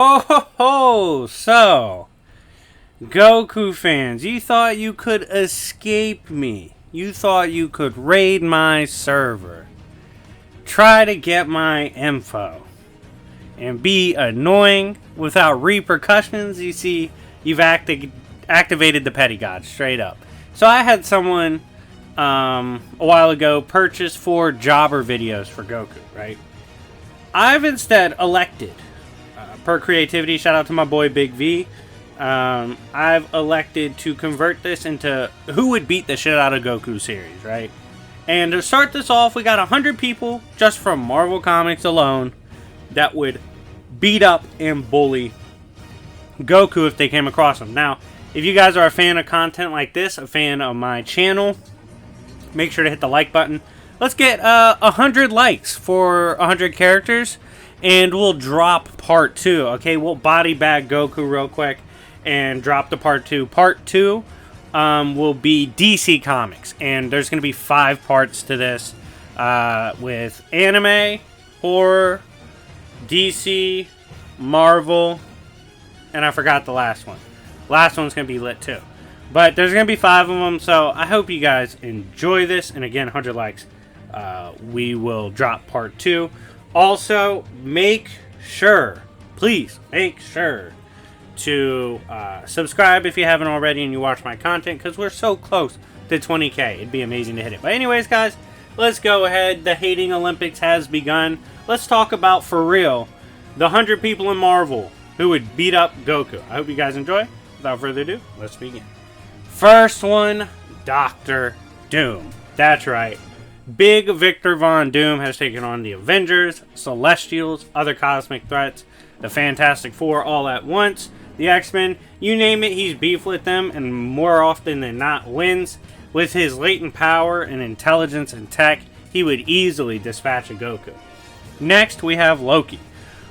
Oh ho ho! So, Goku fans, you thought you could escape me. You thought you could raid my server. Try to get my info. And be annoying without repercussions. You see, you've activated the petty god, straight up. So I had someone a while ago purchase 4 jobber videos for Goku, right? I've instead elected, per creativity, shout out to my boy Big V, I've elected to convert this into who would beat the shit out of Goku series, right? And to start this off, we got 100 people just from Marvel Comics alone that would beat up and bully Goku if they came across him. Now, if you guys are a fan of content like this, a fan of my channel, make sure to hit the like button. Let's get 100 likes for 100 characters, and we'll drop part 2. Okay, we'll body bag Goku real quick and drop the part 2. Part 2 will be DC Comics, and there's going to be 5 parts to this with anime, horror, DC, Marvel, and I forgot the last one. Last one's going to be lit too. But there's going to be 5 of them, so I hope you guys enjoy this. And again, 100 likes. We will drop part 2. Also, make sure, please make sure to subscribe if you haven't already and you watch my content, because we're so close to 20k. It'd be amazing to hit it. But anyways, guys, let's go ahead. The hating Olympics has begun. Let's talk about, for real, the 100 people in Marvel who would beat up Goku. I hope you guys enjoy. Without further ado, let's begin. First one, Dr. Doom. That's right. Big Victor Von Doom has taken on the Avengers, Celestials, other cosmic threats, the Fantastic Four all at once, the X-Men, you name it, he's beef with them, and more often than not wins. With his latent power and intelligence and tech, he would easily dispatch a Goku. Next, we have Loki.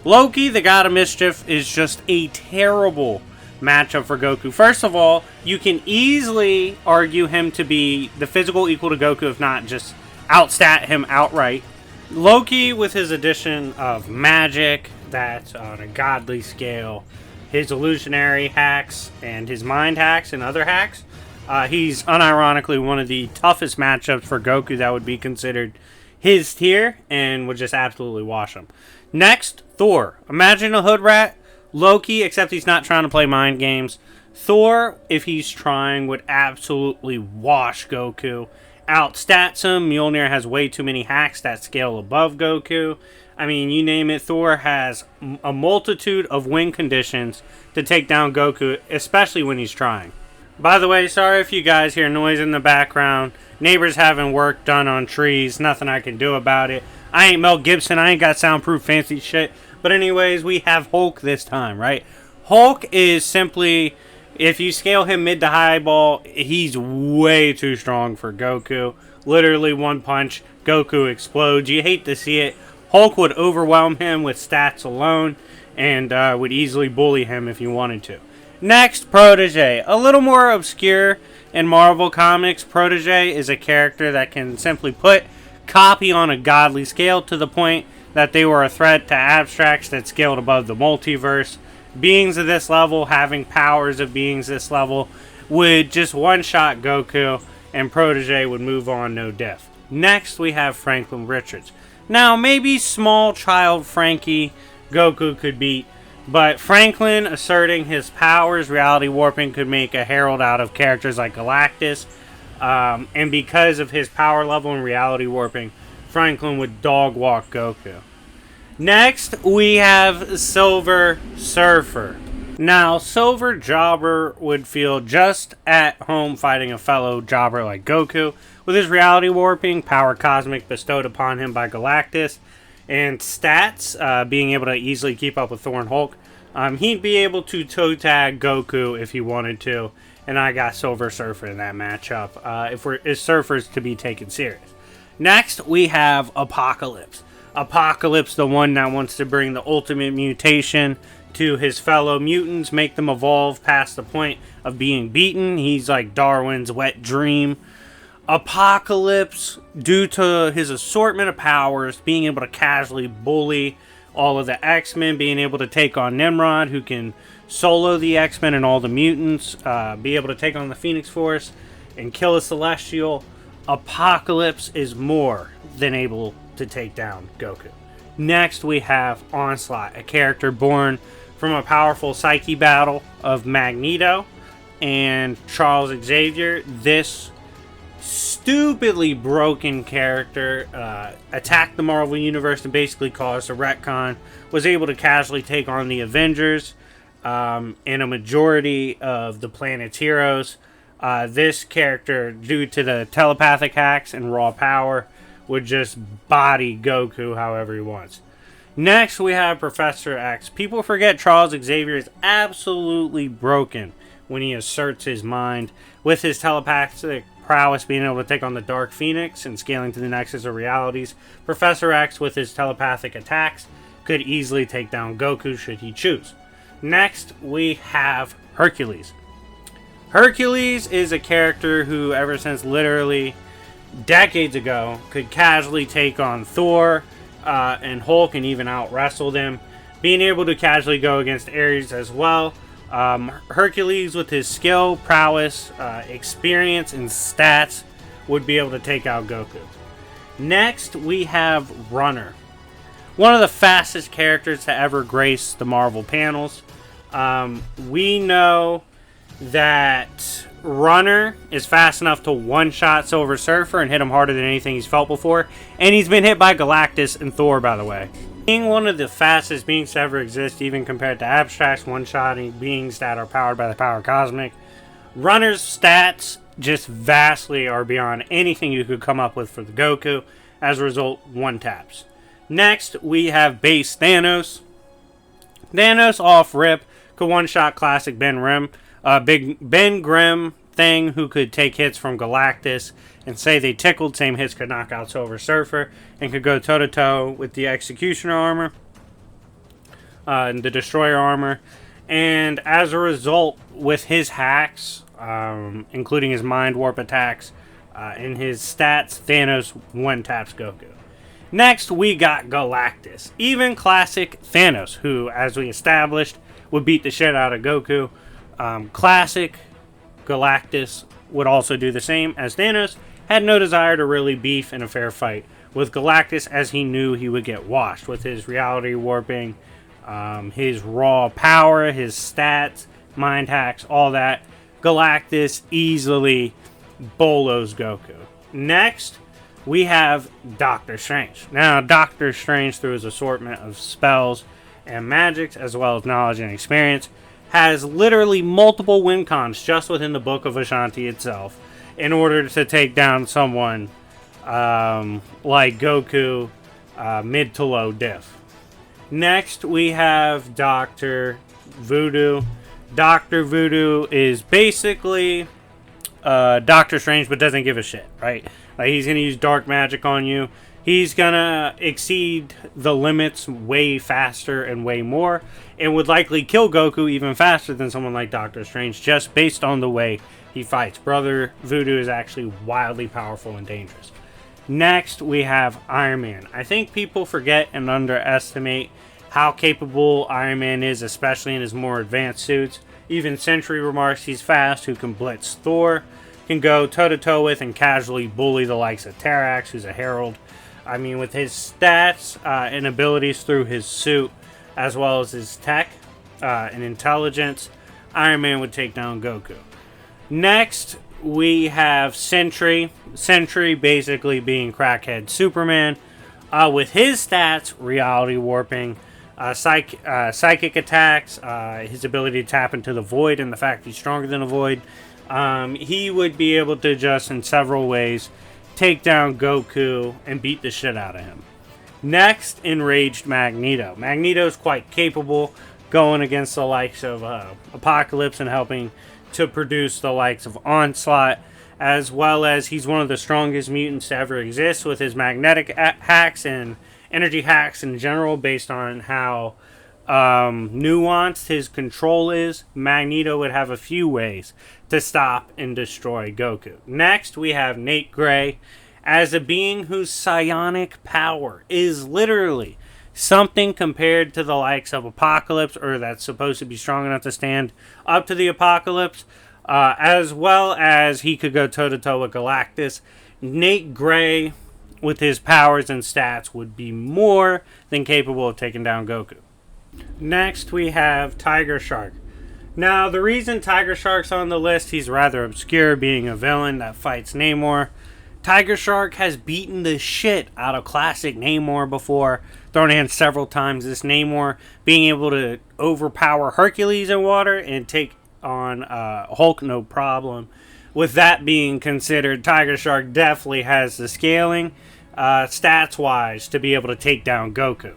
Loki, the God of Mischief, is just a terrible matchup for Goku. First of all, you can easily argue him to be the physical equal to Goku, if not just outstat him outright. Loki, with his addition of magic, that's on a godly scale, his illusionary hacks, and his mind hacks and other hacks, he's unironically one of the toughest matchups for Goku that would be considered his tier, and would just absolutely wash him. Next, Thor. Imagine a hood rat. Loki, except he's not trying to play mind games. Thor, if he's trying, would absolutely wash Goku. Outstats him. Mjolnir has way too many hacks that scale above Goku. I mean, you name it, Thor has a multitude of win conditions to take down Goku, especially when he's trying. By the way, sorry if you guys hear noise in the background. Neighbors having work done on trees. Nothing I can do about it. I ain't Mel Gibson. I ain't got soundproof fancy shit. But anyways, we have Hulk this time, right? Hulk is simply, if you scale him mid to high ball, he's way too strong for Goku. Literally one punch, Goku explodes. You hate to see it. Hulk would overwhelm him with stats alone, and would easily bully him if you wanted to. Next, Protege. A little more obscure in Marvel Comics. Protege is a character that can simply put copy on a godly scale to the point that they were a threat to abstracts that scaled above the multiverse. Beings of this level, having powers of beings this level, would just one-shot Goku, and Protege would move on no diff. Next, we have Franklin Richards. Now, maybe small child Frankie Goku could beat, but Franklin asserting his powers, reality warping, could make a herald out of characters like Galactus. And because of his power level and reality warping, Franklin would dog walk Goku. Next, we have Silver Surfer. Now, Silver Jobber would feel just at home fighting a fellow jobber like Goku. With his reality warping, power cosmic bestowed upon him by Galactus, and stats, being able to easily keep up with Thor and Hulk, he'd be able to toe tag Goku if he wanted to. And I got Silver Surfer in that matchup, if Surfer's to be taken serious. Next, we have Apocalypse. Apocalypse, the one that wants to bring the ultimate mutation to his fellow mutants, make them evolve past the point of being beaten. He's like Darwin's wet dream. Apocalypse, due to his assortment of powers, being able to casually bully all of the X-Men, being able to take on Nimrod, who can solo the X-Men and all the mutants, be able to take on the Phoenix Force and kill a Celestial. Apocalypse is more than able to take down Goku. Next, we have Onslaught, a character born from a powerful psyche battle of Magneto and Charles Xavier. This stupidly broken character attacked the Marvel Universe and basically caused a retcon. Was able to casually take on the Avengers and a majority of the planet's heroes. This character, due to the telepathic hacks and raw power, would just body Goku however he wants. Next, we have Professor X. People forget Charles Xavier is absolutely broken when he asserts his mind. With his telepathic prowess, being able to take on the Dark Phoenix and scaling to the Nexus of Realities, Professor X, with his telepathic attacks, could easily take down Goku should he choose. Next, we have Hercules. Hercules is a character who, ever since literally decades ago, could casually take on Thor and Hulk and even out-wrestle them. Being able to casually go against Ares as well. Hercules, with his skill, prowess, experience, and stats, would be able to take out Goku. Next, we have Runner. One of the fastest characters to ever grace the Marvel panels. We know that Runner is fast enough to one-shot Silver Surfer and hit him harder than anything he's felt before. And he's been hit by Galactus and Thor, by the way. Being one of the fastest beings to ever exist, even compared to Abstract's one-shotting beings that are powered by the power cosmic, Runner's stats just vastly are beyond anything you could come up with for the Goku. As a result, one-taps. Next, we have base Thanos. Thanos off-rip could one-shot classic Ben Grimm thing, who could take hits from Galactus and say they tickled. Same hits could knock out Silver Surfer and could go toe-to-toe with the Executioner armor and the Destroyer armor. And as a result, with his hacks, including his Mind Warp attacks and his stats, Thanos one-taps Goku. Next, we got Galactus. Even classic Thanos, who, as we established, would beat the shit out of Goku. Classic Galactus would also do the same, as Thanos had no desire to really beef in a fair fight with Galactus, as he knew he would get washed with his reality warping, his raw power, his stats, mind hacks, all that. Galactus easily bolos Goku. Next, we have Doctor Strange. Now, Doctor Strange, through his assortment of spells and magics, as well as knowledge and experience, has literally multiple win cons just within the Book of Ashanti itself in order to take down someone like Goku mid to low diff. Next, we have Dr. Voodoo. Dr. Voodoo is basically Doctor Strange, but doesn't give a shit, right? Like, he's going to use dark magic on you. He's going to exceed the limits way faster and way more, and would likely kill Goku even faster than someone like Doctor Strange, just based on the way he fights. Brother Voodoo is actually wildly powerful and dangerous. Next, we have Iron Man. I think people forget and underestimate how capable Iron Man is, especially in his more advanced suits. Even Sentry remarks he's fast, who can blitz Thor, can go toe-to-toe with and casually bully the likes of Terax, who's a herald. I mean, with his stats and abilities through his suit, as well as his tech and intelligence, Iron Man would take down Goku. Next, we have Sentry. Sentry basically being crackhead Superman. With his stats, reality warping, psychic attacks, his ability to tap into the void, and the fact he's stronger than the void, he would be able to just in several ways take down Goku and beat the shit out of him. Next, enraged Magneto. Magneto's quite capable, going against the likes of Apocalypse and helping to produce the likes of Onslaught, as well as he's one of the strongest mutants to ever exist with his magnetic hacks and energy hacks in general, based on how nuanced his control is. Magneto would have a few ways to stop and destroy Goku. Next, we have Nate Gray, as a being whose psionic power is literally something compared to the likes of Apocalypse, or that's supposed to be strong enough to stand up to the Apocalypse, as well as he could go toe-to-toe with Galactus. Nate Gray, with his powers and stats, would be more than capable of taking down Goku. Next, we have Tiger Shark. Now, the reason Tiger Shark's on the list, he's rather obscure, being a villain that fights Namor. Tiger Shark has beaten the shit out of classic Namor before, thrown in several times. This Namor being able to overpower Hercules in water and take on Hulk no problem. With that being considered, Tiger Shark definitely has the scaling, stats-wise, to be able to take down Goku.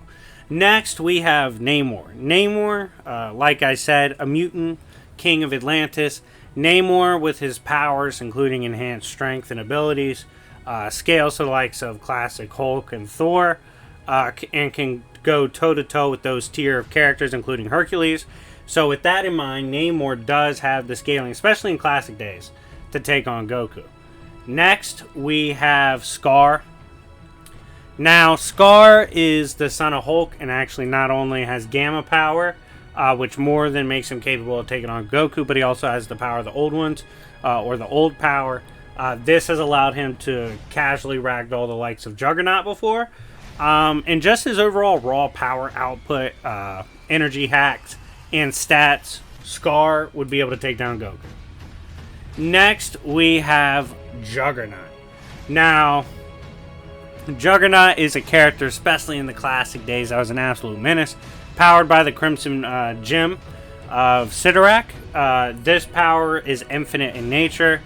Next, we have Namor. Namor, like I said, a mutant, king of Atlantis. Namor, with his powers, including enhanced strength and abilities, scales to the likes of classic Hulk and Thor, and can go toe-to-toe with those tier of characters, including Hercules. So with that in mind, Namor does have the scaling, especially in classic days, to take on Goku. Next, we have Scar. Now, Scar is the son of Hulk, and actually not only has Gamma power, which more than makes him capable of taking on Goku, but he also has the power of the Old Ones, or the Old Power. This has allowed him to casually ragdoll the likes of Juggernaut before. And just his overall raw power output, energy hacks, and stats, Scar would be able to take down Goku. Next, we have Juggernaut. Now, Juggernaut is a character, especially in the classic days, that was an absolute menace. Powered by the Crimson Gem of Sidorak. This power is infinite in nature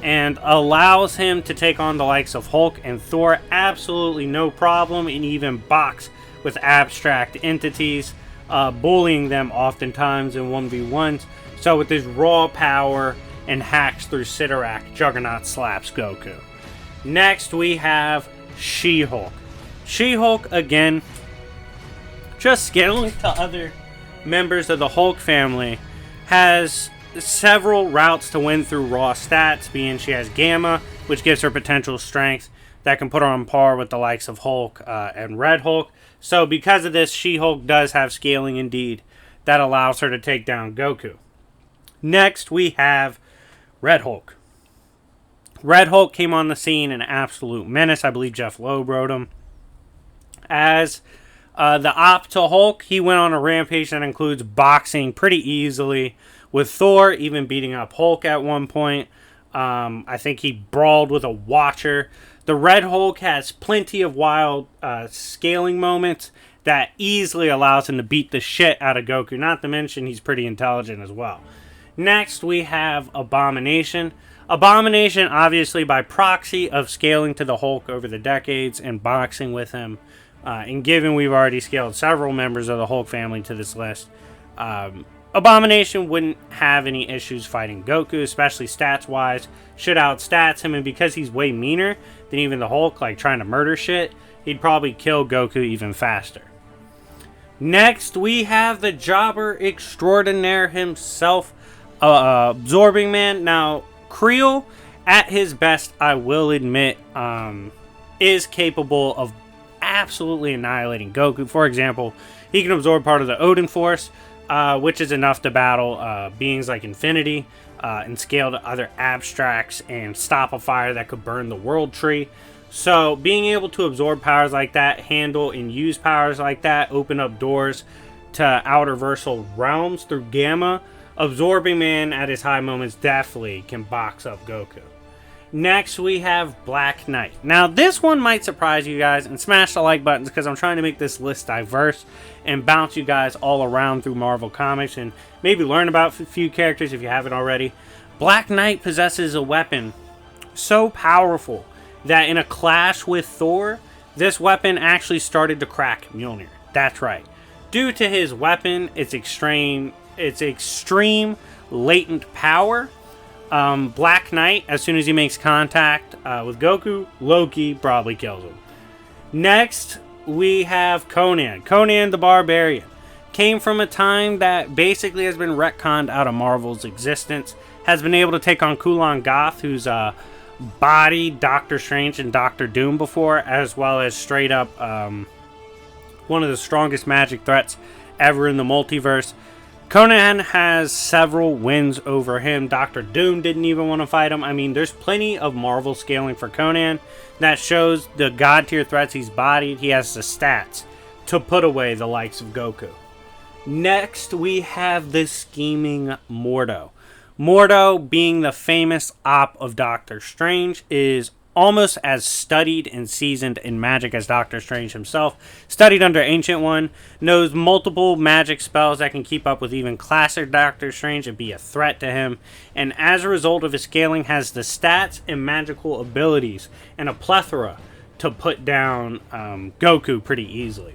and allows him to take on the likes of Hulk and Thor absolutely no problem, and even box with abstract entities, bullying them oftentimes in 1v1s. So with his raw power and hacks through Sidorak, Juggernaut slaps Goku. Next, we have She-Hulk. She-Hulk, again, just scaling to other members of the Hulk family, has several routes to win through raw stats, being she has Gamma, which gives her potential strength that can put her on par with the likes of Hulk and Red Hulk. So because of this, She-Hulk does have scaling indeed that allows her to take down Goku. Next, we have Red Hulk. Red Hulk came on the scene an absolute menace. I believe Jeff Loeb wrote him. As the op to Hulk, he went on a rampage that includes boxing pretty easily with Thor, even beating up Hulk at one point. I think he brawled with a Watcher. The Red Hulk has plenty of wild scaling moments that easily allows him to beat the shit out of Goku. Not to mention he's pretty intelligent as well. Next, we have Abomination. Abomination, obviously by proxy of scaling to the Hulk over the decades and boxing with him. And given we've already scaled several members of the Hulk family to this list, Abomination wouldn't have any issues fighting Goku, especially stats-wise. Should outstats him, and because he's way meaner than even the Hulk, like trying to murder shit, he'd probably kill Goku even faster. Next, we have the jobber extraordinaire himself, Absorbing Man. Now, Creel, at his best, I will admit, is capable of absolutely annihilating Goku. For example, he can absorb part of the Odin Force, which is enough to battle beings like Infinity, and scale to other abstracts and stop a fire that could burn the World Tree. So being able to absorb powers like that, handle and use powers like that, open up doors to outer-versal realms through Gamma, Absorbing Man at his high moments definitely can box up Goku. Next, we have Black Knight. Now, this one might surprise you guys, and smash the like buttons because I'm trying to make this list diverse and bounce you guys all around through Marvel Comics and maybe learn about a few characters if you haven't already. Black Knight possesses a weapon so powerful that in a clash with Thor, this weapon actually started to crack Mjolnir. That's right. Due to his weapon, its extreme latent power, Black Knight, as soon as he makes contact with Goku, Loki probably kills him. Next, we have Conan. Conan the Barbarian. Came from a time that basically has been retconned out of Marvel's existence. Has been able to take on Kulan Goth, who's bodied Doctor Strange and Doctor Doom before, as well as straight up one of the strongest magic threats ever in the multiverse. Conan has several wins over him. Doctor Doom didn't even want to fight him. I mean, there's plenty of Marvel scaling for Conan that shows the god tier threats he's bodied. He has the stats to put away the likes of Goku. Next, we have the scheming Mordo. Mordo, being the famous op of Doctor Strange, is almost as studied and seasoned in magic as Doctor Strange himself. Studied under Ancient One, knows multiple magic spells that can keep up with even classic Doctor Strange and be a threat to him, and as a result of his scaling has the stats and magical abilities and a plethora to put down Goku pretty easily.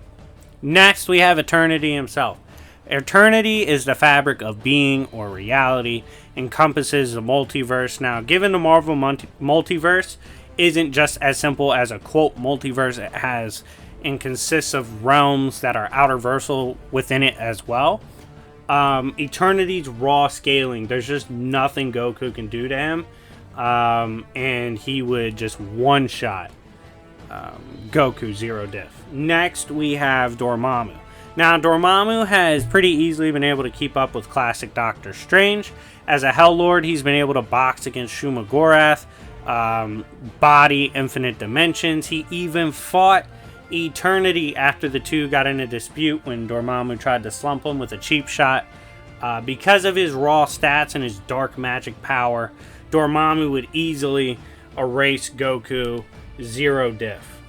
Next, we have Eternity himself. Eternity is the fabric of being or reality, encompasses the multiverse. Now, given the Marvel multiverse isn't just as simple as a quote multiverse, it has and consists of realms that are outerversal within it as well. Eternity's raw scaling, there's just nothing Goku can do to him, and he would just one-shot Goku zero diff. Next, we have Dormammu. Now, Dormammu has pretty easily been able to keep up with classic Doctor Strange. As a Hell Lord, he's been able to box against Shuma Gorath, body infinite dimensions. He even fought Eternity after the two got in a dispute when Dormammu tried to slump him with a cheap shot. Because of his raw stats and his dark magic power, Dormammu would easily erase Goku zero diff.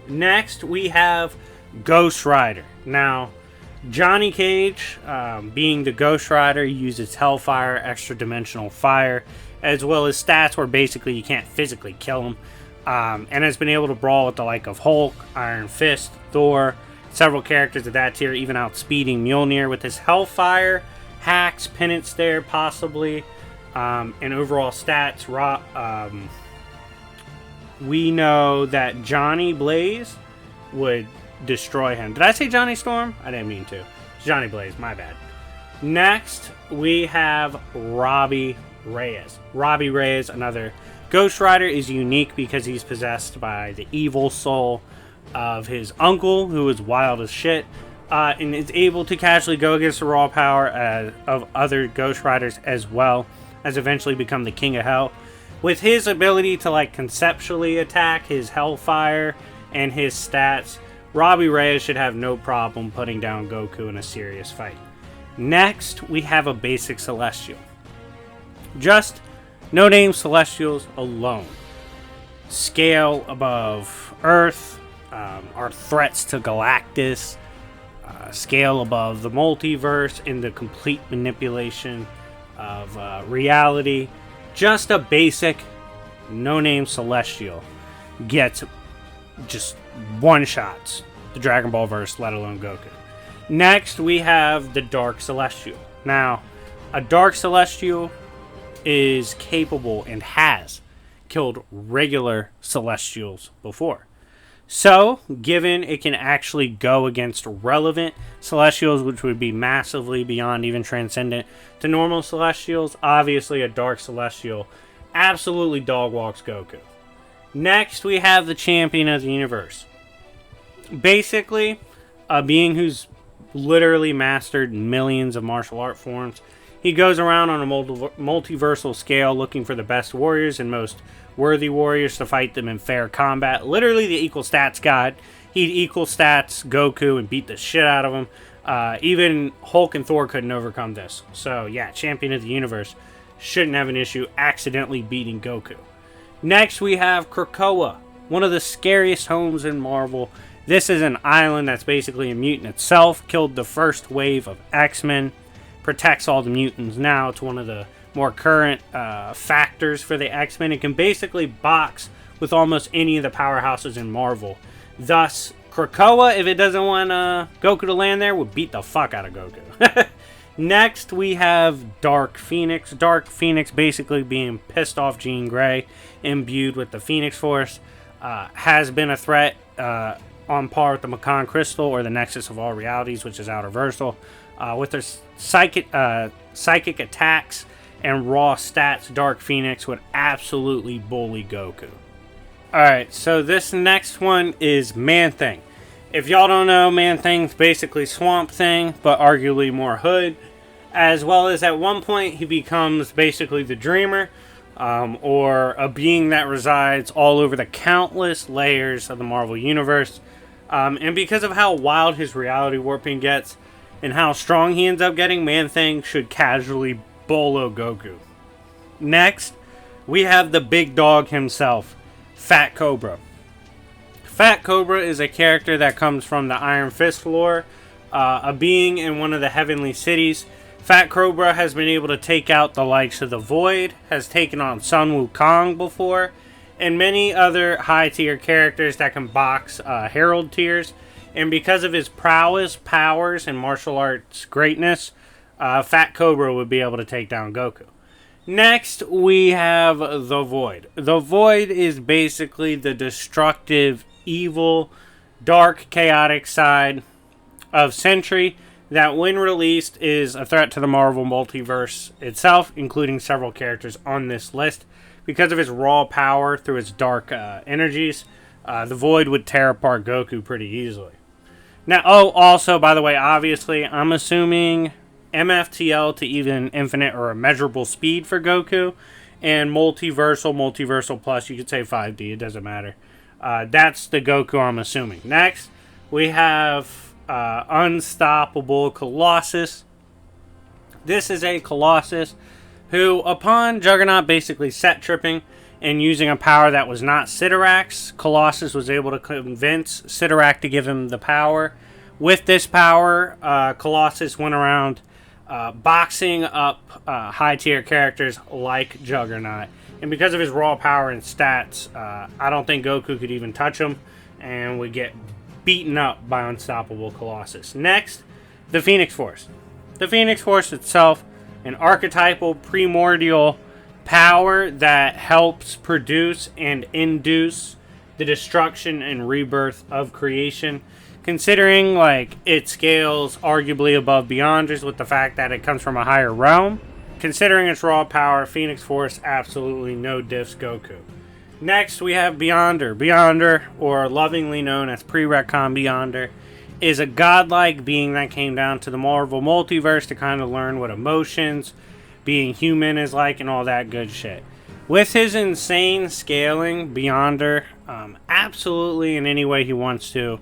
Next, we have Ghost Rider. Now, Johnny Cage, being the Ghost Rider, uses Hellfire, extra dimensional fire, as well as stats where basically you can't physically kill him, and has been able to brawl with the like of Hulk, Iron Fist, Thor, several characters of that tier, even outspeeding Mjolnir with his Hellfire, hacks, penance there possibly, and overall stats. We know that Johnny Blaze would destroy him. Did I say Johnny Storm? I didn't mean to. It's Johnny Blaze, my bad. Next, we have Robbie Reyes. Robbie Reyes, another Ghost Rider, is unique because he's possessed by the evil soul of his uncle, who is wild as shit, and is able to casually go against the raw power of other Ghost Riders, as well as eventually become the King of Hell. With his ability to like conceptually attack, his Hellfire, and his stats, Robbie Reyes should have no problem putting down Goku in a serious fight. Next, we have a basic Celestial. Just no-name Celestials alone. Scale above Earth, are threats to Galactus, scale above the multiverse in the complete manipulation of reality. Just a basic no-name Celestial gets just one-shots the Dragon Ball verse, let alone Goku. Next, we have the Dark Celestial. Now, a Dark Celestial is capable and has killed regular Celestials before. So, given it can actually go against relevant Celestials, which would be massively beyond even transcendent to normal Celestials, obviously a Dark Celestial absolutely dog walks Goku. Next, we have the Champion of the Universe. Basically, a being who's literally mastered millions of martial art forms. He goes around on a multiversal scale looking for the best warriors and most worthy warriors to fight them in fair combat. Literally the equal stats god. He'd equal stats Goku and beat the shit out of him. Even Hulk and Thor couldn't overcome this. So yeah, Champion of the Universe shouldn't have an issue accidentally beating Goku. Next, we have Krakoa, one of the scariest homes in Marvel. This is an island that's basically a mutant itself. Killed the first wave of X-Men. Protects all the mutants now. It's one of the more current factors for the X-Men. It can basically box with almost any of the powerhouses in Marvel. Thus, Krakoa, if it doesn't want Goku to land there, would beat the fuck out of Goku. Next, we have Dark Phoenix. Dark Phoenix basically being pissed off Jean Grey, imbued with the Phoenix Force, has been a threat on par with the Macan Crystal or the Nexus of All Realities, which is outerversal. With their psychic attacks and raw stats, Dark Phoenix would absolutely bully Goku. Alright, so this next one is Man-Thing. If y'all don't know, Man-Thing's basically Swamp Thing, but arguably more hood. As well as at one point he becomes basically the Dreamer, or a being that resides all over the countless layers of the Marvel Universe. And because of how wild his reality warping gets, and how strong he ends up getting, Man-Thing should casually bolo Goku. Next, we have the big dog himself, Fat Cobra. Fat Cobra is a character that comes from the Iron Fist lore, a being in one of the heavenly cities. Fat Cobra has been able to take out the likes of the Void, has taken on Sun Wukong before, and many other high tier characters that can box Herald tiers. And because of his prowess, powers, and martial arts greatness, Fat Cobra would be able to take down Goku. Next, we have the Void. The Void is basically the destructive, evil, dark, chaotic side of Sentry that, when released, is a threat to the Marvel multiverse itself, including several characters on this list. Because of his raw power through his dark energies, the Void would tear apart Goku pretty easily. Now, also, by the way, obviously, I'm assuming MFTL to even infinite or immeasurable speed for Goku, and multiversal plus, you could say 5D, it doesn't matter. That's the Goku I'm assuming. Next, we have Unstoppable Colossus. This is a Colossus who, upon Juggernaut basically set tripping and using a power that was not Sidorak's, Colossus was able to convince Sidorak to give him the power. With this power, Colossus went around boxing up high-tier characters like Juggernaut. And because of his raw power and stats, I don't think Goku could even touch him and would get beaten up by Unstoppable Colossus. Next, the Phoenix Force. The Phoenix Force itself, an archetypal primordial power that helps produce and induce the destruction and rebirth of creation. Considering like it scales arguably above Beyonders with the fact that it comes from a higher realm. Considering its raw power, Phoenix Force absolutely no diffs Goku. Next, we have Beyonder. Beyonder, or lovingly known as Pre-Retcon Beyonder, is a godlike being that came down to the Marvel multiverse to kind of learn what emotions being human is like and all that good shit. With his insane scaling, Beyonder, absolutely in any way he wants to,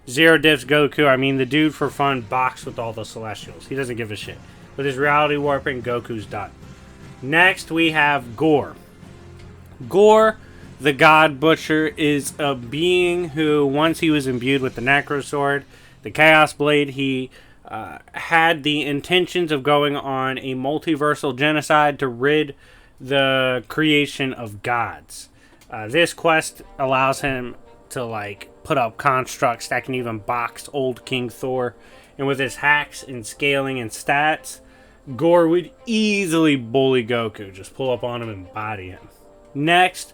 zero diffs Goku. I mean, the dude for fun boxed with all the Celestials. He doesn't give a shit. With his reality warping, Goku's done. Next, we have Gore. Gore, the God Butcher, is a being who, once he was imbued with the Necro Sword, the Chaos Blade, he had the intentions of going on a multiversal genocide to rid the creation of gods. This quest allows him to like put up constructs that can even box old King Thor, and with his hacks and scaling and stats, Gore would easily bully Goku, just pull up on him and body him. Next,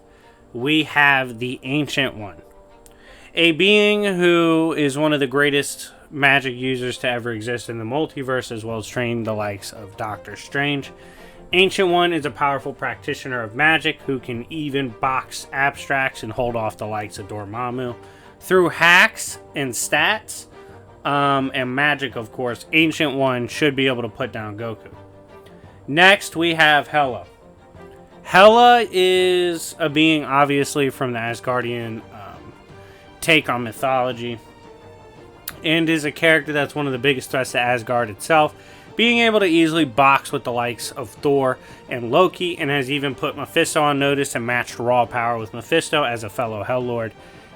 we have the Ancient One, a being who is one of the greatest magic users to ever exist in the multiverse, as well as trained the likes of Doctor Strange. Ancient One is a powerful practitioner of magic who can even box abstracts and hold off the likes of Dormammu. Through hacks and stats, and magic, of course, Ancient One should be able to put down Goku. Next, we have Hela. Hela is a being, obviously, from the Asgardian take on mythology, and is a character that's one of the biggest threats to Asgard itself, being able to easily box with the likes of Thor and Loki, and has even put Mephisto on notice and matched raw power with Mephisto as a fellow Hell Lord.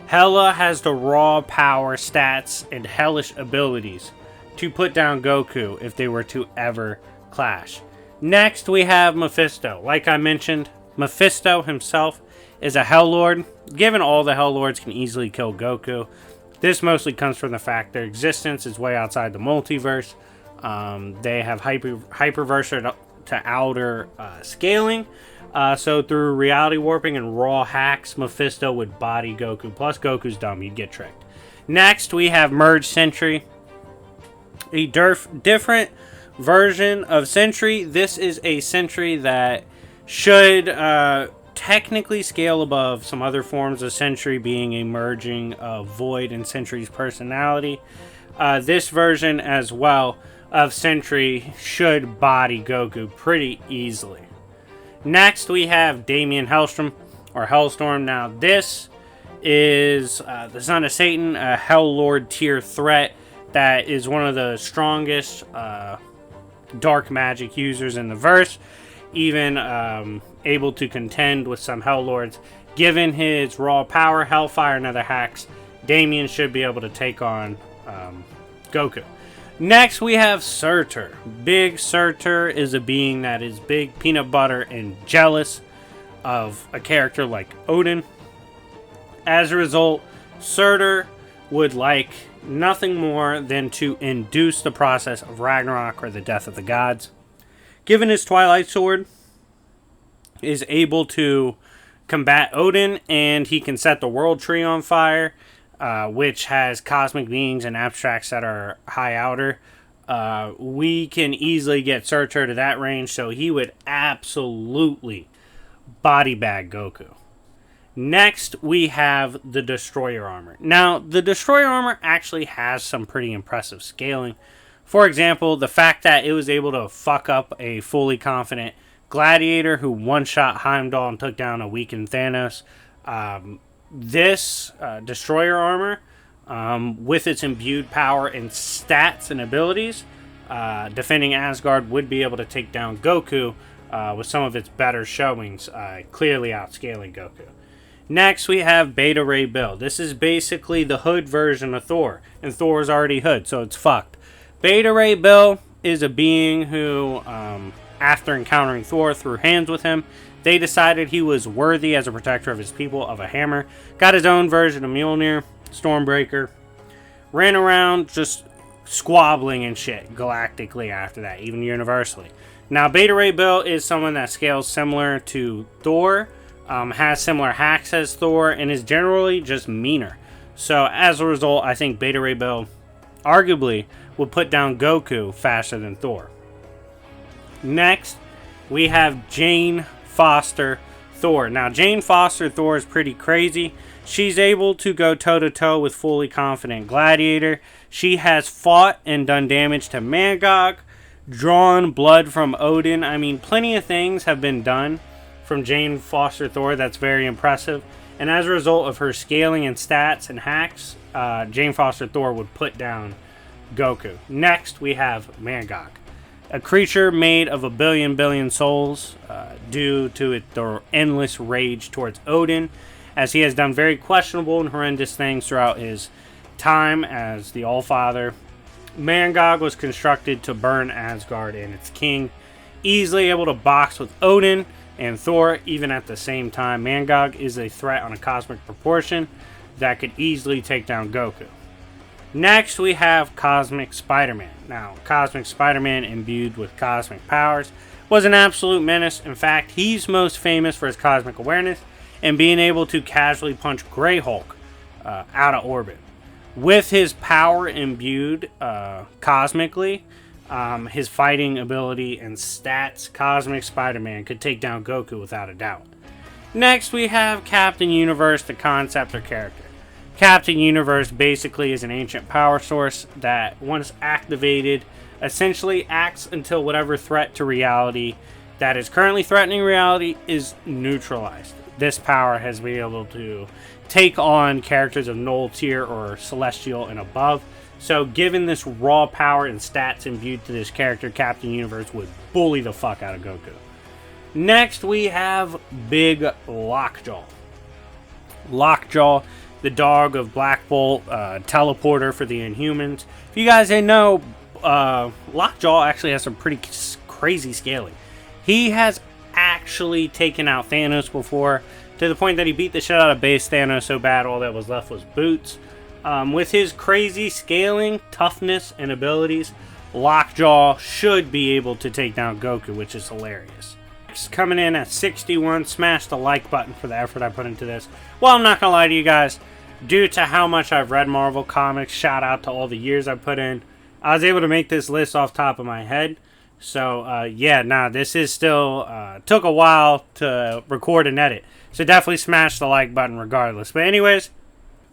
Hela has the raw power, stats, and hellish abilities to put down Goku if they were to ever clash. Next, we have Mephisto. Like I mentioned, Mephisto himself is a Hell Lord. Given all the Hell Lords can easily kill Goku, this mostly comes from the fact their existence is way outside the multiverse. They have hyperverse to outer scaling. So through reality warping and raw hacks, Mephisto would body Goku. Plus, Goku's dumb. You'd get tricked. Next, we have Merge Sentry. A different version of Sentry. This is a Sentry that should technically scale above some other forms of Sentry, being a merging of Void and Sentry's personality. This version as well of Sentry should body Goku pretty easily. Next, we have Damien Hellstrom, or Hellstorm. Now, this is the Son of Satan, a Hell Lord tier threat that is one of the strongest dark magic users in the verse, even able to contend with some Hell Lords. Given his raw power, Hellfire, and other hacks, Damien should be able to take on Goku. Next, we have Surtur. Big Surtur is a being that is big, peanut butter, and jealous of a character like Odin. As a result, Surtur would like nothing more than to induce the process of Ragnarok, or the death of the gods. Given his Twilight Sword, is able to combat Odin, and he can set the World Tree on fire, which has cosmic beings and abstracts that are high outer. We can easily get Surtur to that range, so he would absolutely body bag Goku. Next, we have the Destroyer Armor. Now, the Destroyer Armor actually has some pretty impressive scaling. For example, the fact that it was able to fuck up a fully confident Gladiator who one-shot Heimdall and took down a weakened Thanos. This Destroyer Armor, with its imbued power and stats and abilities, defending Asgard would be able to take down Goku with some of its better showings, clearly outscaling Goku. Next, we have Beta Ray Bill. This is basically the Hood version of Thor, and Thor is already Hood, so it's fucked. Beta Ray Bill is a being who, after encountering Thor, threw hands with him. They decided he was worthy as a protector of his people of a hammer. Got his own version of Mjolnir, Stormbreaker. Ran around just squabbling and shit galactically after that, even universally. Now, Beta Ray Bill is someone that scales similar to Thor, has similar hacks as Thor, and is generally just meaner. So, as a result, I think Beta Ray Bill arguably will put down Goku faster than Thor. Next, we have Jane Foster Thor. Now, Jane Foster Thor is pretty crazy. She's able to go toe-to-toe with fully confident Gladiator. She has fought and done damage to Magog, drawn blood from Odin. I mean, plenty of things have been done from Jane Foster Thor that's very impressive. And as a result of her scaling and stats and hacks, Jane Foster Thor would put down Goku. Next, we have Magog, a creature made of a billion souls due to their endless rage towards Odin, as he has done very questionable and horrendous things throughout his time as the Allfather. Magog was constructed to burn Asgard and its king, easily able to box with Odin and Thor even at the same time. Magog is a threat on a cosmic proportion that could easily take down Goku. Next, we have Cosmic Spider-Man. Now, Cosmic Spider-Man, imbued with cosmic powers, was an absolute menace. In fact, he's most famous for his cosmic awareness and being able to casually punch Grey Hulk out of orbit. With his power imbued cosmically, his fighting ability and stats, Cosmic Spider-Man could take down Goku without a doubt. Next, we have Captain Universe, the concept or character. Captain Universe basically is an ancient power source that, once activated, essentially acts until whatever threat to reality that is currently threatening reality is neutralized. This power has been able to take on characters of Null tier or Celestial and above. So given this raw power and stats imbued to this character, Captain Universe would bully the fuck out of Goku. Next, we have Big Lockjaw. Lockjaw, the dog of Black Bolt, teleporter for the Inhumans. If you guys didn't know, Lockjaw actually has some pretty crazy scaling. He has actually taken out Thanos before, to the point that he beat the shit out of base Thanos so bad all that was left was boots. With his crazy scaling, toughness, and abilities, Lockjaw should be able to take down Goku, which is hilarious. Next, coming in at 61, smash the like button for the effort I put into this. Well, I'm not going to lie to you guys, due to how much I've read Marvel Comics, shout out to all the years I put in, I was able to make this list off top of my head. So, yeah, nah, this is still, took a while to record and edit. So definitely smash the like button regardless. But anyways,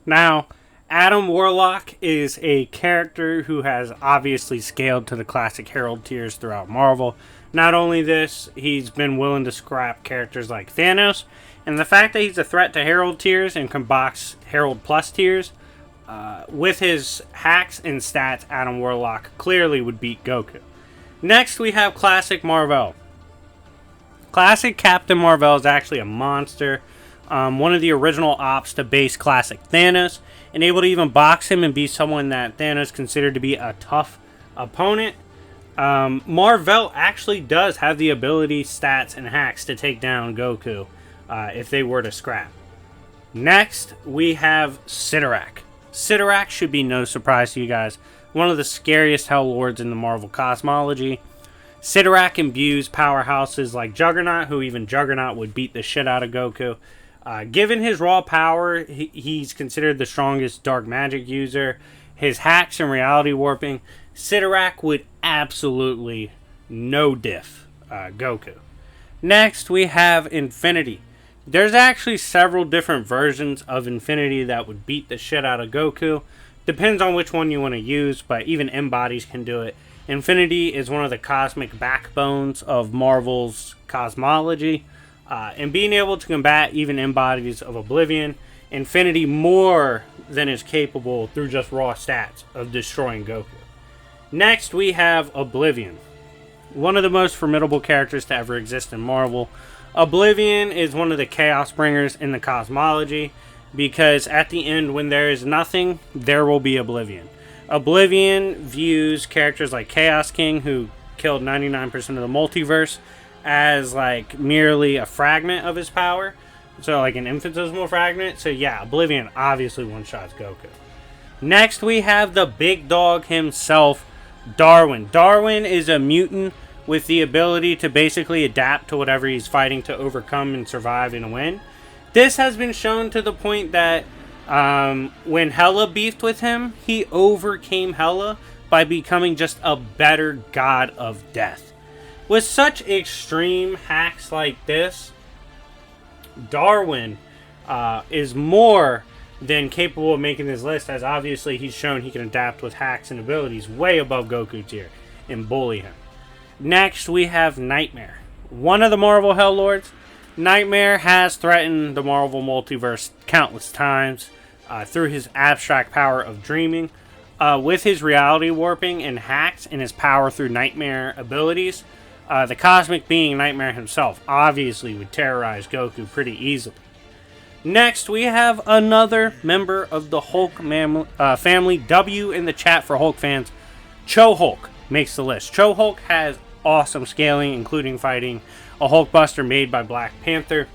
now, Adam Warlock is a character who has obviously scaled to the classic Herald tiers throughout Marvel. Not only this, he's been willing to scrap characters like Thanos, and the fact that he's a threat to Herald tiers and can box Herald Plus tiers, with his hacks and stats, Adam Warlock clearly would beat Goku. Next, we have Classic Marvel. Classic Captain Marvel is actually a monster. One of the original ops to base Classic Thanos, and able to even box him and be someone that Thanos considered to be a tough opponent. Marvel actually does have the ability, stats, and hacks to take down Goku if they were to scrap. Next, we have Sidorak. Sidorak should be no surprise to you guys. One of the scariest Hell Lords in the Marvel cosmology. Sidorak imbues powerhouses like Juggernaut, who even Juggernaut would beat the shit out of Goku. Given his raw power, he's considered the strongest dark magic user. His hacks and reality warping, Sidorak would absolutely no diff Goku. Next, we have Infinity. There's actually several different versions of Infinity that would beat the shit out of Goku. Depends on which one you want to use, but even M-Bodies can do it. Infinity is one of the cosmic backbones of Marvel's cosmology. And being able to combat even M-Bodies of Oblivion, Infinity more than is capable through just raw stats of destroying Goku. Next, we have Oblivion. One of the most formidable characters to ever exist in Marvel. Oblivion is one of the chaos bringers in the cosmology, because at the end, when there is nothing, there will be Oblivion. Oblivion views characters like Chaos King, who killed 99% of the multiverse, as like merely a fragment of his power. So like an infinitesimal fragment. So yeah, Oblivion obviously one-shots Goku. Next, we have the big dog himself, Darwin. Darwin is a mutant with the ability to basically adapt to whatever he's fighting to overcome and survive and win. This has been shown to the point that when Hela beefed with him, he overcame Hela by becoming just a better god of death. With such extreme hacks like this, Darwin is more than capable of making this list, as obviously he's shown he can adapt with hacks and abilities way above Goku tier and bully him. Next, we have Nightmare. One of the Marvel Hell Lords. Nightmare has threatened the Marvel multiverse countless times through his abstract power of dreaming. With his reality warping and hacks and his power through Nightmare abilities, the cosmic being Nightmare himself obviously would terrorize Goku pretty easily. Next, we have another member of the Hulk family. W in the chat for Hulk fans. Cho Hulk makes the list. Cho Hulk has awesome scaling, including fighting a Hulkbuster made by Black Panther.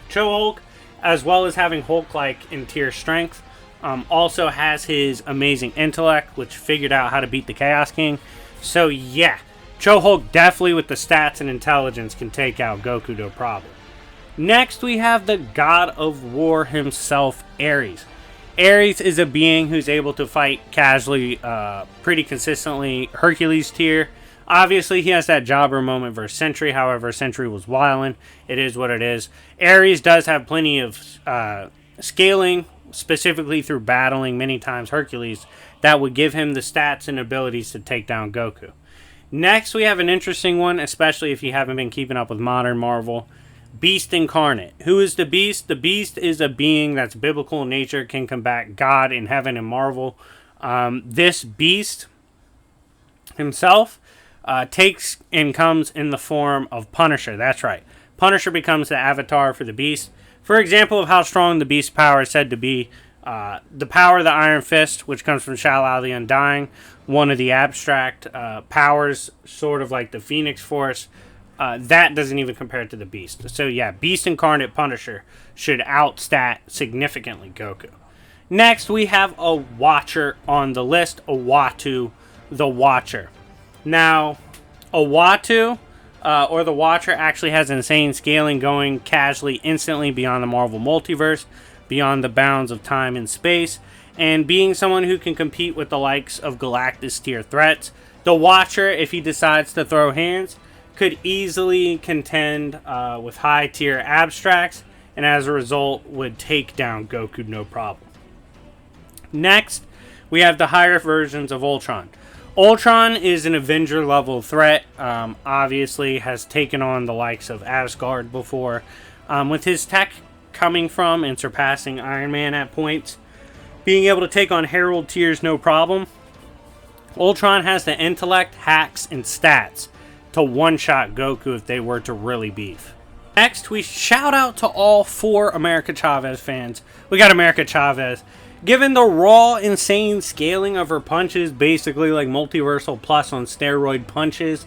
Cho Hulk, as well as having Hulk-like in tier strength, also has his amazing intellect, which figured out how to beat the Chaos King. So yeah, Cho Hulk definitely with the stats and intelligence can take out Goku no problem. Next, we have the God of War himself, Ares. Ares is a being who's able to fight casually, pretty consistently, Hercules tier. Obviously, he has that jobber moment versus Sentry. However, Sentry was wildin'. It is what it is. Ares does have plenty of scaling, specifically through battling many times Hercules, that would give him the stats and abilities to take down Goku. Next, we have an interesting one, especially if you haven't been keeping up with modern Marvel. Beast Incarnate. Who is the Beast? The Beast is a being that's biblical in nature, can combat God in heaven and Marvel. This Beast himself takes and comes in the form of Punisher. That's right. Punisher becomes the avatar for the Beast. For example of how strong the Beast's power is said to be, the power of the Iron Fist, which comes from Shao the Undying, one of the abstract powers, sort of like the Phoenix Force, that doesn't even compare to the Beast. So yeah, Beast Incarnate Punisher should outstat significantly Goku. Next, we have a Watcher on the list, Uatu the Watcher. Now, Uatu, or the Watcher, actually has insane scaling, going casually instantly beyond the Marvel multiverse, beyond the bounds of time and space, and being someone who can compete with the likes of Galactus tier threats, The Watcher, if he decides to throw hands, could easily contend with high tier abstracts, and as a result would take down Goku no problem. Next, we have the higher versions of Ultron. Ultron is an Avenger level threat, obviously has taken on the likes of Asgard before, with his tech coming from and surpassing Iron Man at points, being able to take on Herald tiers no problem. Ultron has the intellect, hacks, and stats to one-shot Goku if they were to really beef. Next, we shout out to all 4 America Chavez fans. We got America Chavez. Given the raw, insane scaling of her punches, basically like Multiversal Plus on steroid punches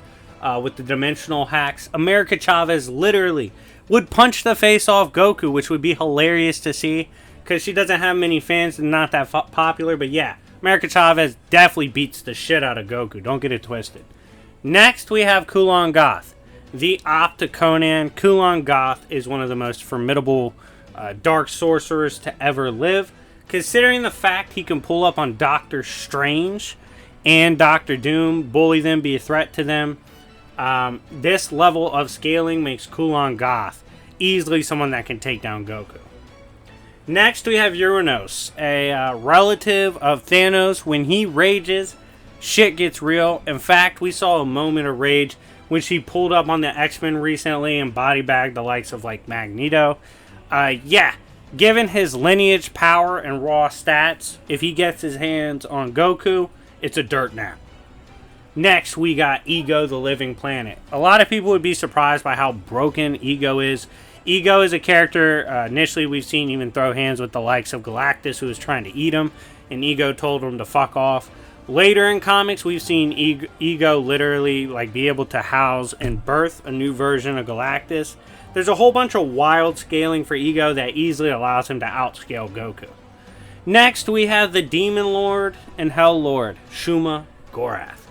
with the dimensional hacks, America Chavez literally would punch the face off Goku, which would be hilarious to see because she doesn't have many fans and not that popular. But yeah, America Chavez definitely beats the shit out of Goku. Don't get it twisted. Next, we have Kulon Goth. The Opticonan. Kulon Goth is one of the most formidable dark sorcerers to ever live. Considering the fact he can pull up on Doctor Strange and Doctor Doom, bully them, be a threat to them, this level of scaling makes Kulon Goth easily someone that can take down Goku. Next, we have Uranos, a relative of Thanos. When he rages, shit gets real. In fact, we saw a moment of rage when she pulled up on the X-Men recently and body bagged the likes of like Magneto. Yeah. Given his lineage, power, and raw stats, if he gets his hands on Goku, it's a dirt nap. Next, we got Ego, the Living Planet. A lot of people would be surprised by how broken Ego is. Ego is a character, initially we've seen even throw hands with the likes of Galactus, who was trying to eat him, and Ego told him to fuck off. Later in comics, we've seen Ego literally like be able to house and birth a new version of Galactus. There's a whole bunch of wild scaling for Ego that easily allows him to outscale Goku. Next, we have the Demon Lord and Hell Lord, Shuma Gorath.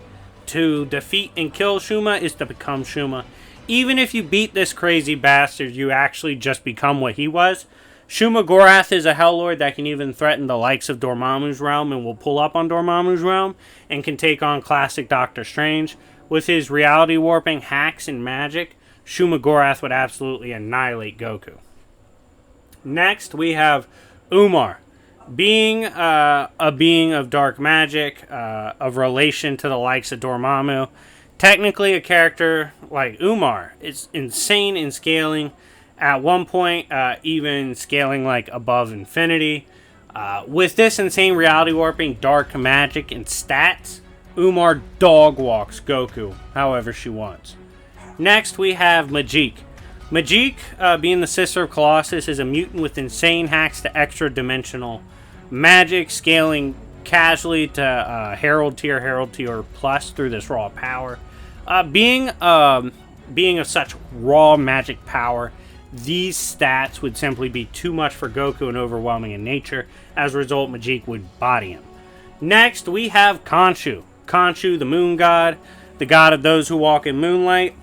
To defeat and kill Shuma is to become Shuma. Even if you beat this crazy bastard, you actually just become what he was. Shuma Gorath is a Hell Lord that can even threaten the likes of Dormammu's realm and will pull up on Dormammu's realm and can take on classic Doctor Strange. With his reality warping, hacks, and magic, Shuma Gorath would absolutely annihilate Goku. Next, we have Umar. Being a being of dark magic, of relation to the likes of Dormammu, technically a character like Umar is insane in scaling. At one point, even scaling like above infinity. With this insane reality warping, dark magic, and stats, Umar dog walks Goku however she wants. Next, we have Majik. Majik, being the sister of Colossus, is a mutant with insane hacks to extra-dimensional magic, scaling casually to Herald tier plus through this raw power. Being of such raw magic power, these stats would simply be too much for Goku and overwhelming in nature. As a result, Majik would body him. Next, we have Khonshu. Khonshu, the moon god, the god of those who walk in moonlight.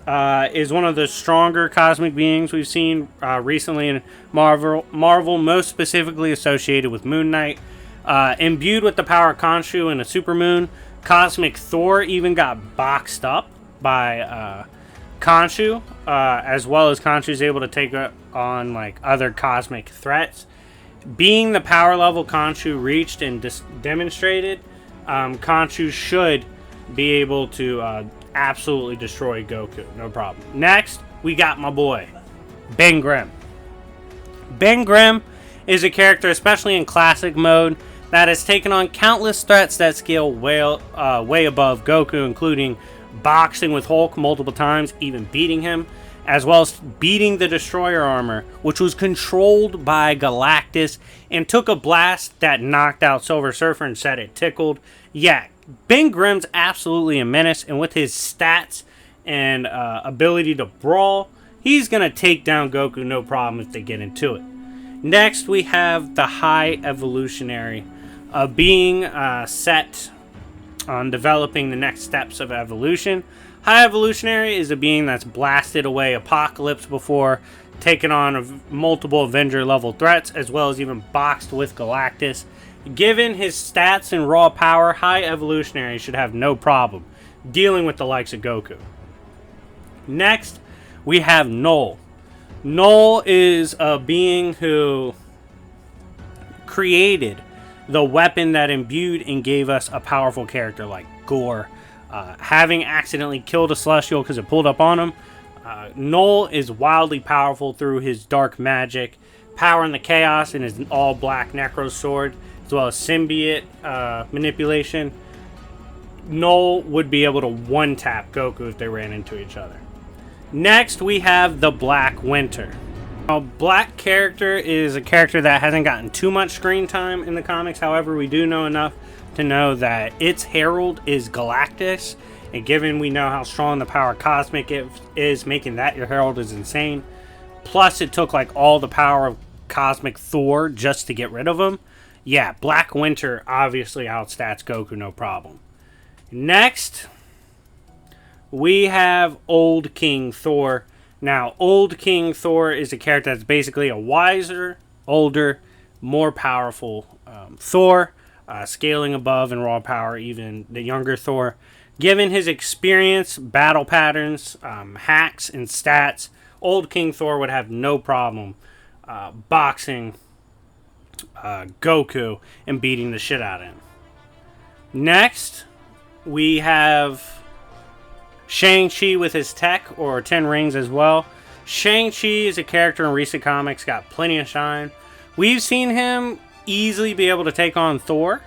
Is one of the stronger cosmic beings we've seen recently in Marvel, most specifically associated with Moon Knight. Imbued with the power of Khonshu and a supermoon, Cosmic Thor even got boxed up by Khonshu, as well as Khonshu is able to take on like other cosmic threats. Being the power level Khonshu reached and demonstrated, Khonshu should be able to absolutely destroy Goku, no problem. Next, we got my boy, Ben Grimm. Ben Grimm is a character, especially in classic mode, that has taken on countless threats that scale way above Goku, including boxing with Hulk multiple times, even beating him, as well as beating the Destroyer armor, which was controlled by Galactus, and took a blast that knocked out Silver Surfer and said it tickled. Yeah, Ben Grimm's absolutely a menace, and with his stats and ability to brawl, he's going to take down Goku no problem if they get into it. Next, we have the High Evolutionary, being set on developing the next steps of evolution. High Evolutionary is a being that's blasted away Apocalypse before, taking on multiple Avenger level threats, as well as even boxed with Galactus. Given his stats and raw power, high evolutionary should have no problem dealing with the likes of Goku. Next, we have Null. Null is a being who created the weapon that imbued and gave us a powerful character like Gore. Having accidentally killed a Celestial because it pulled up on him, Null is wildly powerful through his dark magic, power in the chaos, and his all-black Necro sword, as well as symbiote manipulation. Null would be able to one-tap Goku if they ran into each other. Next, we have the Black Winter. A black character is a character that hasn't gotten too much screen time in the comics. However, we do know enough to know that its herald is Galactus, and given we know how strong the power Cosmic is, making that your herald is insane. Plus, it took like all the power of Cosmic Thor just to get rid of him. Yeah, Black Winter obviously outstats Goku, no problem. Next, we have Old King Thor. Now, Old King Thor is a character that's basically a wiser, older, more powerful Thor, scaling above in raw power even the younger Thor. Given his experience, battle patterns, hacks, and stats, Old King Thor would have no problem boxing Goku and beating the shit out of him. Next, we have Shang-Chi with his tech, or 10 rings as well. Shang-Chi is a character in recent comics, got plenty of shine. We've seen him easily be able to take on Thor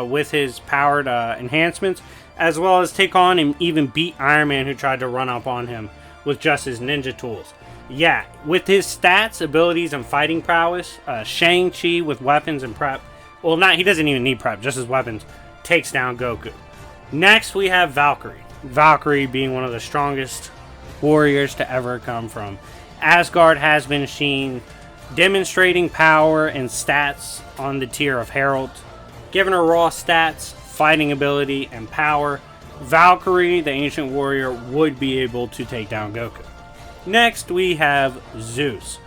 with his powered enhancements, as well as take on and even beat Iron Man, who tried to run up on him with just his ninja tools. Yeah, with his stats, abilities, and fighting prowess, Shang-Chi with weapons and prep, well, he doesn't even need prep, just his weapons, takes down Goku. Next, we have Valkyrie. Valkyrie being one of the strongest warriors to ever come from Asgard has been seen, demonstrating power and stats on the tier of heralds. Given her raw stats, fighting ability, and power, Valkyrie, the ancient warrior, would be able to take down Goku. Next, we have Zeus.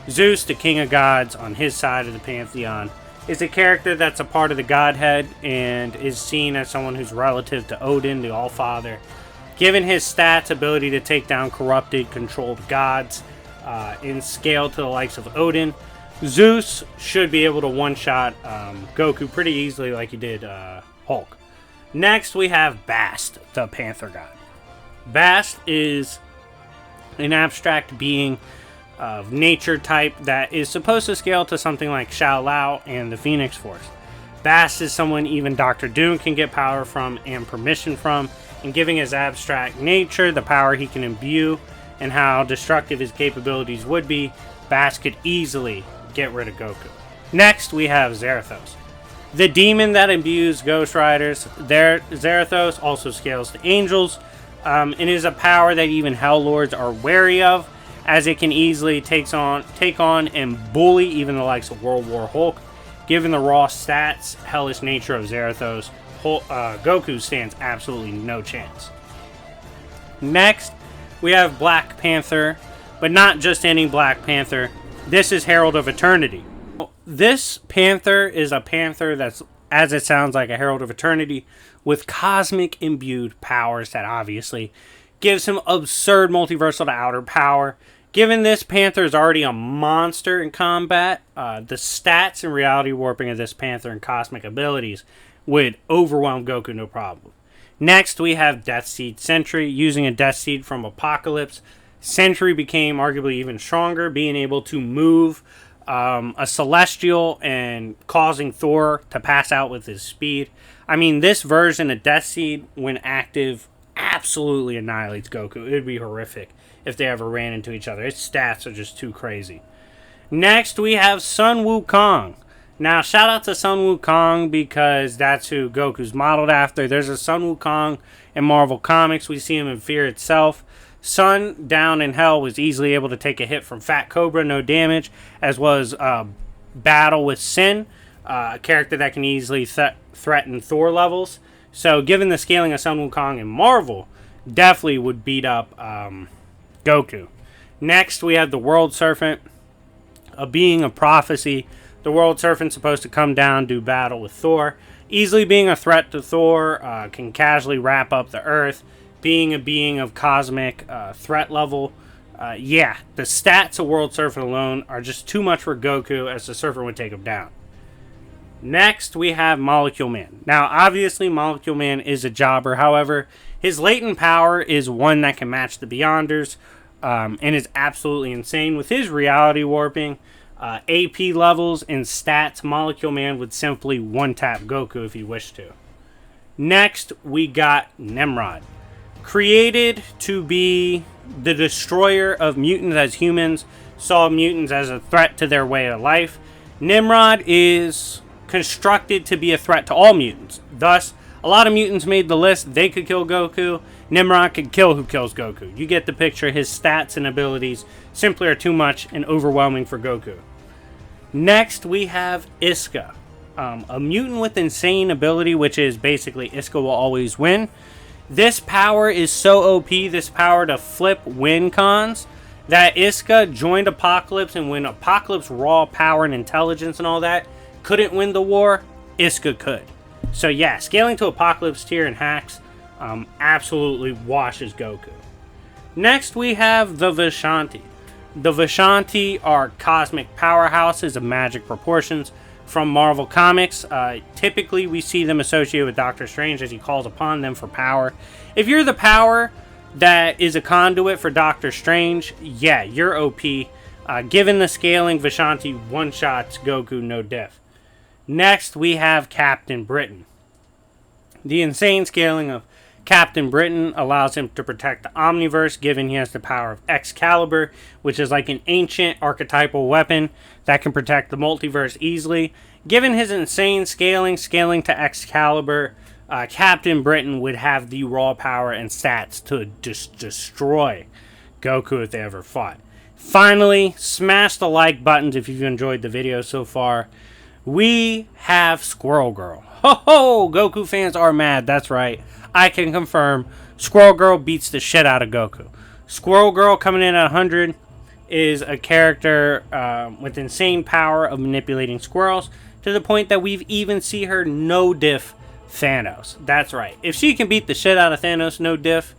Zeus, the king of gods, on his side of the pantheon, is a character that's a part of the Godhead and is seen as someone who's relative to Odin, the Allfather. Given his stats, ability to take down corrupted, controlled gods in scale to the likes of Odin, Zeus should be able to one-shot Goku pretty easily like he did Hulk. Next, we have Bast, the Panther God. Bast is an abstract being of nature type that is supposed to scale to something like Shao Lao and the Phoenix Force. Bast is someone even Dr. Doom can get power from and permission from, and giving his abstract nature, the power he can imbue, and how destructive his capabilities would be, Bast could easily get rid of Goku. Next, we have Zarathos. The demon that imbues Ghost Riders. Zarathos also scales to angels, and is a power that even Hell Lords are wary of, as it can easily take on and bully even the likes of World War Hulk. Given the raw stats, hellish nature of Zarathos, Goku stands absolutely no chance. Next, we have Black Panther, but not just any Black Panther. This is Herald of Eternity. This Panther is a Panther that's, as it sounds, like a Herald of Eternity, with cosmic imbued powers that obviously gives him absurd multiversal to outer power. Given this Panther is already a monster in combat, the stats and reality warping of this Panther and cosmic abilities would overwhelm Goku no problem. Next, we have Death Seed Sentry. Using a Death Seed from Apocalypse, Sentry became arguably even stronger, being able to move a Celestial and causing Thor to pass out with his speed. I mean, this version of Death Seed, when active, absolutely annihilates Goku. It would be horrific if they ever ran into each other. Its stats are just too crazy. Next, we have Sun Wukong. Now, shout out to Sun Wukong because that's who Goku's modeled after. There's a Sun Wukong in Marvel Comics. We see him in Fear itself. Sun, down in Hell, was easily able to take a hit from Fat Cobra, no damage, as well as battle with Sin, a character that can easily threaten Thor levels. So, given the scaling of Sun Wukong in Marvel, definitely would beat up Goku. Next, we have the World Serpent, a being of prophecy, The World Serpent's supposed to come down, do battle with Thor. Easily being a threat to Thor, can casually wrap up the Earth. Being a being of cosmic threat level. Yeah, the stats of World Serpent alone are just too much for Goku, as the Serpent would take him down. Next, we have Molecule Man. Now, obviously, Molecule Man is a jobber. However, his latent power is one that can match the Beyonders, and is absolutely insane. With his reality warping, AP levels, and stats, Molecule Man would simply one-tap Goku if he wished to. Next, we got Nimrod. Created to be the destroyer of mutants as humans saw mutants as a threat to their way of life, Nimrod is constructed to be a threat to all mutants. Thus, a lot of mutants made the list. They could kill Goku. Nimrod could kill who kills Goku. You get the picture. His stats and abilities simply are too much and overwhelming for Goku. Next, we have Iska. A mutant with insane ability, which is basically Iska will always win. This power is so OP, this power to flip win cons, that Iska joined Apocalypse, and when Apocalypse raw power and intelligence and all that couldn't win the war, Iska could. So yeah, scaling to Apocalypse tier and hacks absolutely washes Goku. Next, we have the Vishanti. The Vishanti are cosmic powerhouses of magic proportions from Marvel Comics. Typically, we see them associated with Doctor Strange as he calls upon them for power. If you're the power that is a conduit for Doctor Strange, yeah, you're OP. Given the scaling, Vishanti one-shots Goku no diff. Next, we have Captain Britain. The insane scaling of Captain Britain allows him to protect the Omniverse, given he has the power of Excalibur, which is like an ancient archetypal weapon that can protect the multiverse easily. Given his insane scaling to Excalibur, Captain Britain would have the raw power and stats to just destroy Goku if they ever fought. Finally, smash the like buttons if you've enjoyed the video so far. We have Squirrel Girl. Ho ho! Goku fans are mad, that's right. I can confirm Squirrel Girl beats the shit out of Goku. Squirrel Girl, coming in at 100, is a character with insane power of manipulating squirrels, to the point that we've even seen her no diff Thanos. That's right. If she can beat the shit out of Thanos no diff,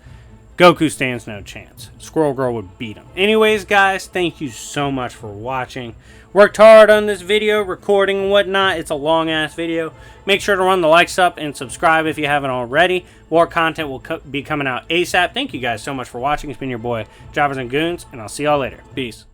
Goku stands no chance. Squirrel Girl would beat him. Anyways, guys, thank you so much for watching. Worked hard on this video, recording and whatnot. It's a long-ass video. Make sure to run the likes up and subscribe if you haven't already. More content will be coming out ASAP. Thank you guys so much for watching. It's been your boy, Jobbers and Goons, and I'll see y'all later. Peace.